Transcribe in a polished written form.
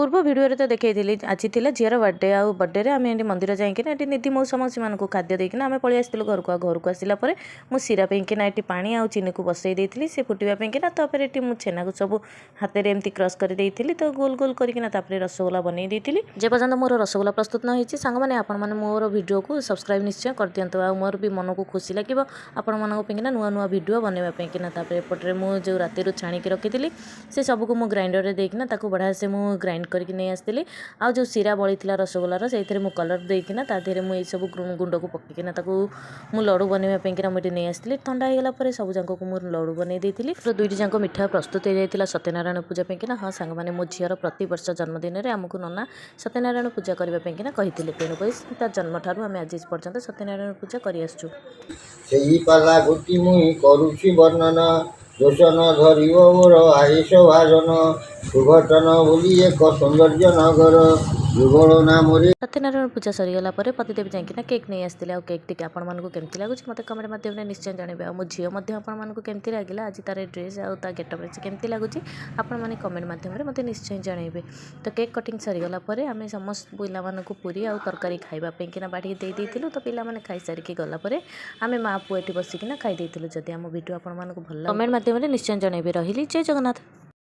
पूर्व भिडियो तो देखी आज थी झीर बर्थडे आउ बर्थडे आम ये मंदिर जाइए निधि मौसा मौसी मानक खाद्य देकिना आम पलि आसलु घर को घर को आसला मुझे सीरा पेकिना ये पा आ चीनी को बसई देती से फुटापीना तापर ये मुझे छेना को सब हाथ में एमती क्रश कर तो गोल गोल करना रसगोला बनई देती जे पर्यटन मोर रसगोला प्रस्तुत न होती सांग मैंने आपण मैंने मोर भिडियो को सब्सक्राइब निश्चय कर दिंतु आ मोर भी मन को खुशी लगे आपण मानकिना नुआ नुआ भिडियो बनवाईकिना एपटे मुझे राति छाणिकी रखी से सबको मु ग्राइंडर में देकिना बढ़िया से मुझे ग्राइंड करके नहीं आसती आ जो सीरा बड़ी रसगोलार से कलर देकिना तादेह मुझे सब गुंड को पकईकिना मु लड़ू बनवाईकिना मुझे नहीं आसती ठंडा होगा सब जाक को मुझे लड़ू बनई देती दुईटी जाक मिठा प्रस्तुत हो जाता सत्यनारायण पूजा पेकिना हाँ सांग मैंने मो झीर प्रति वर्ष जन्मदिन में आमको नना सत्यनारायण पूजा करने कही तेणुक तार जन्म ठार आम आज पर्यंत सत्यनारायण पूजा कर दोष न धरिव मोर आयुष भाजन सुघटन बोली एक सौंदर्य नगर युगल नाम सत्यनारायण पूजा सरीगला पतिदेव जाइए केक नहीं आसते केक टी आपण केमती लगुच मत कमेंट माध्यम निश्चय जनइबे आ मो झील केमती लगे आज तार ड्रेस आ गेटअप से केमती लगुच आपण कमेंट माध्यम मत निश्चय जनइबे तो केक कटिंग सरीगला आम समस्त पिला पूरी आ तरकारी खावाई बाढ़ी देलु तो पिला खाई सारिकी गलापर आम माँ पुआ ये बसिकिना खाई जदि आम वीडियो आपको भल कमेंट माध्यम निश्चय जनइबे रही जय जगन्नाथ।